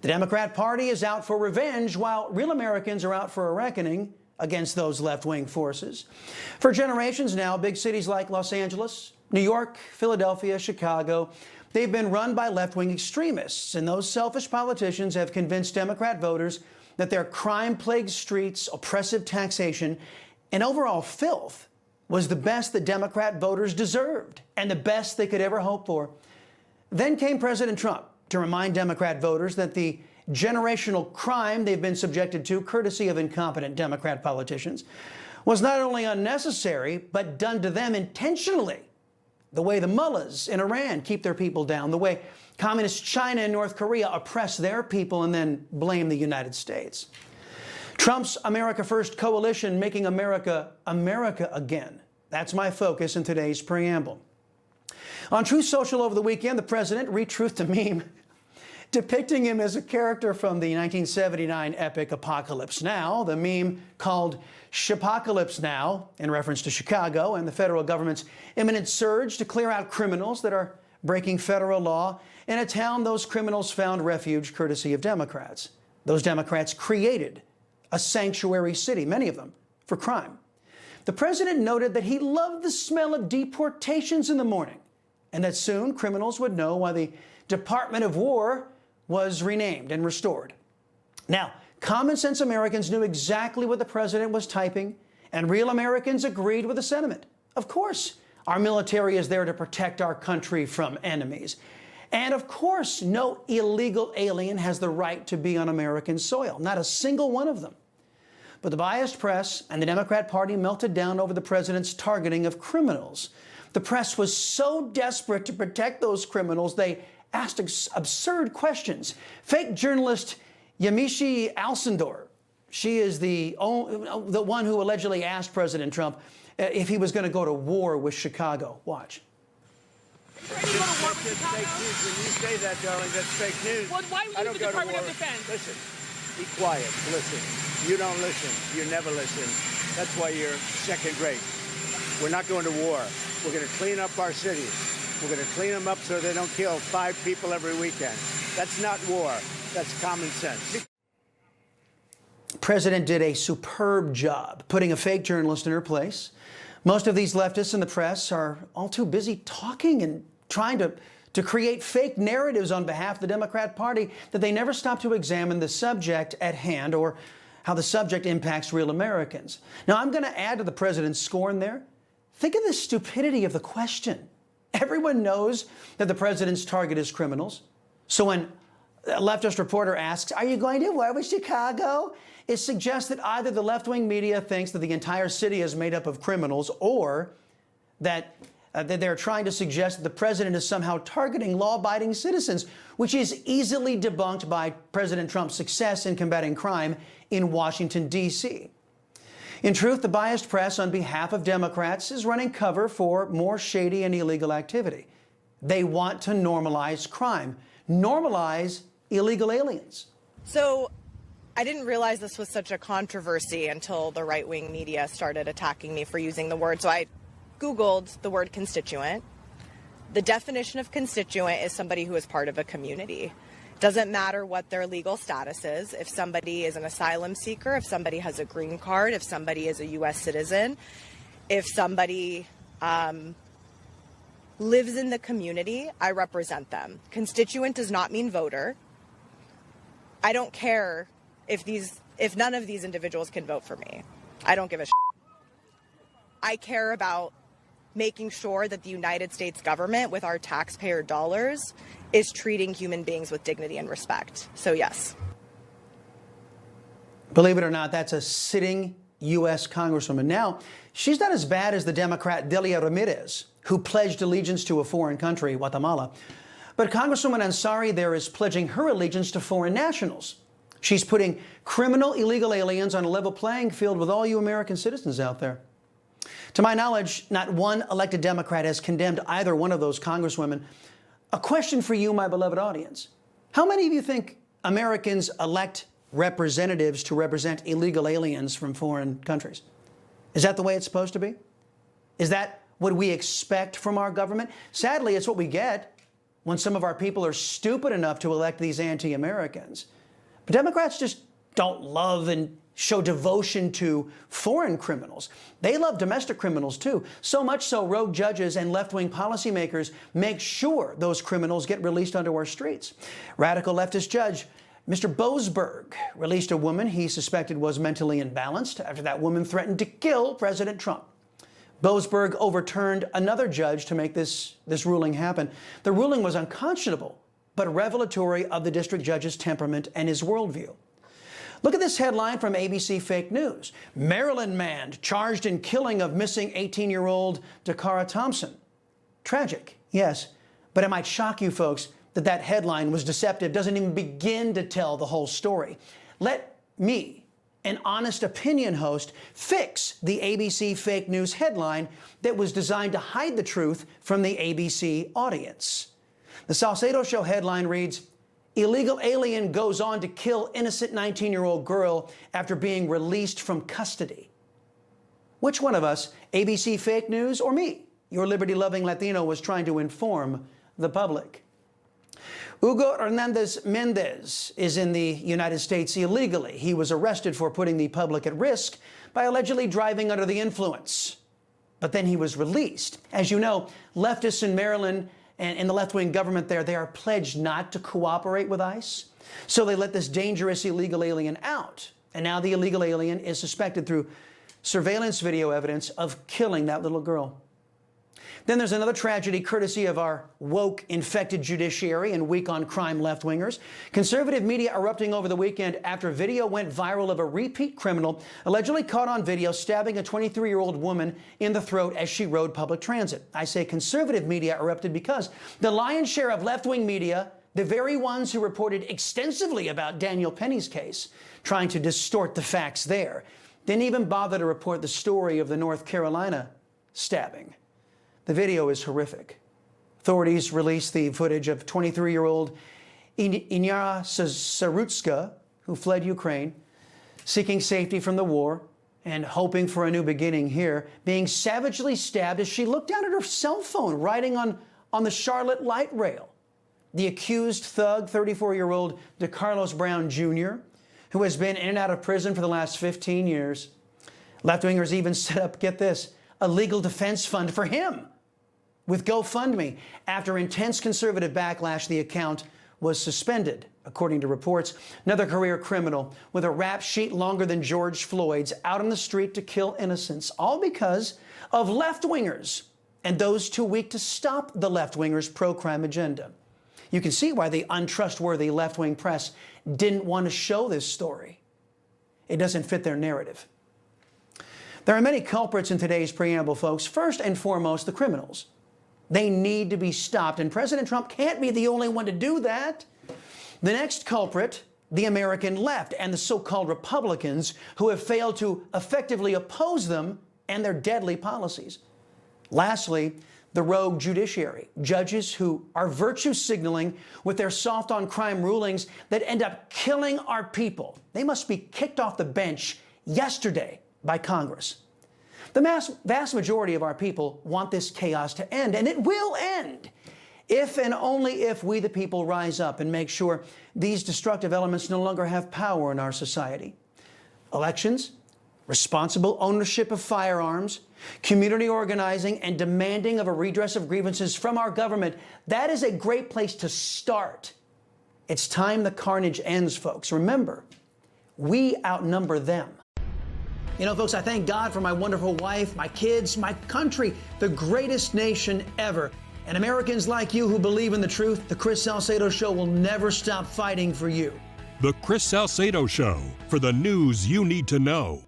The Democrat Party is out for revenge, while real Americans are out for a reckoning against those left-wing forces. For generations now, big cities like Los Angeles, New York, Philadelphia, Chicago, they've been run by left-wing extremists, and those selfish politicians have convinced Democrat voters that their crime-plagued streets, oppressive taxation, and overall filth was the best that Democrat voters deserved and the best they could ever hope for. Then came President Trump to remind Democrat voters that the generational crime they've been subjected to, courtesy of incompetent Democrat politicians, was not only unnecessary, but done to them intentionally. The way the mullahs in Iran keep their people down, the way communist China and North Korea oppress their people and then blame the United States. Trump's America First coalition making America America again. That's my focus in today's preamble. On Truth Social over the weekend, the president retruthed a meme depicting him as a character from the 1979 epic Apocalypse Now. The meme, called Shipocalypse Now, in reference to Chicago and the federal government's imminent surge to clear out criminals that are breaking federal law in a town those criminals found refuge courtesy of Democrats. Those Democrats created a sanctuary city, many of them, for crime. The president noted that he loved the smell of deportations in the morning, and that soon criminals would know why the Department of War was renamed and restored. Now, common sense Americans knew exactly what the president was typing, and real Americans agreed with the sentiment. Of course, our military is there to protect our country from enemies. And of course, no illegal alien has the right to be on American soil, not a single one of them. But the biased press and the Democrat Party melted down over the president's targeting of criminals. The press was so desperate to protect those criminals, they asked absurd questions. Fake journalist Yamiche Alcindor, she is the one who allegedly asked President Trump if he was going to go to war with Chicago. Watch. That's fake news. When you say that, darling, that's fake news. Well, why would you the Department of Defense? Listen, be quiet. Listen. You don't listen. You never listen. That's why you're second rate. We're not going to war. We're going to clean up our cities. We're going to clean them up so they don't kill 5 people every weekend. That's not war. That's common sense. The president did a superb job putting a fake journalist in her place. Most of these leftists in the press are all too busy talking and trying to create fake narratives on behalf of the Democrat Party that they never stop to examine the subject at hand or how the subject impacts real Americans. Now, I'm going to add to the president's scorn there. Think of the stupidity of the question. Everyone knows that the president's target is criminals. So when a leftist reporter asks, "Are you going to war with Chicago?" it suggests that either the left-wing media thinks that the entire city is made up of criminals, or that they're trying to suggest that the president is somehow targeting law-abiding citizens, which is easily debunked by President Trump's success in combating crime in Washington, D.C. In truth, the biased press on behalf of Democrats is running cover for more shady and illegal activity. They want to normalize crime, normalize illegal aliens. So I didn't realize this was such a controversy until the right-wing media started attacking me for using the word. So I Googled the word constituent. The definition of constituent is somebody who is part of a community. Doesn't matter what their legal status is. If somebody is an asylum seeker, if somebody has a green card, if somebody is a U.S. citizen, if somebody lives in the community, I represent them. Constituent does not mean voter. I don't care if none of these individuals can vote for me. I don't give a shit. I care about making sure that the United States government, with our taxpayer dollars, is treating human beings with dignity and respect. So yes. Believe it or not, that's a sitting U.S. Congresswoman. Now, she's not as bad as the Democrat Delia Ramirez, who pledged allegiance to a foreign country, Guatemala. But Congresswoman Ansari there is pledging her allegiance to foreign nationals. She's putting criminal illegal aliens on a level playing field with all you American citizens out there. To my knowledge, not one elected Democrat has condemned either one of those congresswomen. A question for you, my beloved audience. How many of you think Americans elect representatives to represent illegal aliens from foreign countries? Is that the way it's supposed to be? Is that what we expect from our government? Sadly, it's what we get. when some of our people are stupid enough to elect these anti-Americans. But Democrats just don't love and show devotion to foreign criminals. They love domestic criminals too. So much so, rogue judges and left-wing policymakers make sure those criminals get released onto our streets. Radical leftist judge Mr. Boasberg released a woman he suspected was mentally imbalanced after that woman threatened to kill President Trump. Boasberg overturned another judge to make this ruling happen. The ruling was unconscionable, but revelatory of the district judge's temperament and his worldview. Look at this headline from ABC Fake News. Maryland man charged in killing of missing 18-year-old Dakara Thompson. Tragic, yes, but it might shock you folks that headline was deceptive, doesn't even begin to tell the whole story. Let me, an honest opinion host, fix the ABC Fake News headline that was designed to hide the truth from the ABC audience. The Salcedo Show headline reads, illegal alien goes on to kill innocent 19-year-old girl after being released from custody. Which one of us, ABC Fake News or me, your liberty-loving Latino, was trying to inform the public? Hugo Hernandez Mendez is in the United States illegally. He was arrested for putting the public at risk by allegedly driving under the influence. But then he was released. As you know, leftists in Maryland and in the left-wing government there, they are pledged not to cooperate with ICE. So they let this dangerous illegal alien out. And now the illegal alien is suspected through surveillance video evidence of killing that little girl. Then there's another tragedy courtesy of our woke, infected judiciary and weak-on-crime left-wingers. Conservative media erupting over the weekend after video went viral of a repeat criminal allegedly caught on video stabbing a 23-year-old woman in the throat as she rode public transit. I say conservative media erupted because the lion's share of left-wing media, the very ones who reported extensively about Daniel Penny's case, trying to distort the facts there, didn't even bother to report the story of the North Carolina stabbing. The video is horrific. Authorities released the footage of 23-year-old Iryna Zarutska, who fled Ukraine, seeking safety from the war and hoping for a new beginning here, being savagely stabbed as she looked down at her cell phone, riding on the Charlotte light rail. The accused thug, 34-year-old DeCarlos Brown Jr., who has been in and out of prison for the last 15 years. Left-wingers even set up, get this, a legal defense fund for him with GoFundMe. After intense conservative backlash, the account was suspended, according to reports. Another career criminal with a rap sheet longer than George Floyd's out on the street to kill innocents, all because of left-wingers and those too weak to stop the left-wingers' pro-crime agenda. You can see why the untrustworthy left-wing press didn't want to show this story. It doesn't fit their narrative. There are many culprits in today's preamble, folks. First and foremost, the criminals. They need to be stopped, and President Trump can't be the only one to do that. The next culprit, the American left and the so-called Republicans who have failed to effectively oppose them and their deadly policies. Lastly, the rogue judiciary, judges who are virtue signaling with their soft-on-crime rulings that end up killing our people. They must be kicked off the bench yesterday by Congress. The vast majority of our people want this chaos to end, and it will end if and only if we, the people, rise up and make sure these destructive elements no longer have power in our society. Elections, responsible ownership of firearms, community organizing, and demanding of a redress of grievances from our government, that is a great place to start. It's time the carnage ends, folks. Remember, we outnumber them. You know, folks, I thank God for my wonderful wife, my kids, my country, the greatest nation ever. And Americans like you who believe in the truth, the Chris Salcedo Show will never stop fighting for you. The Chris Salcedo Show, for the news you need to know.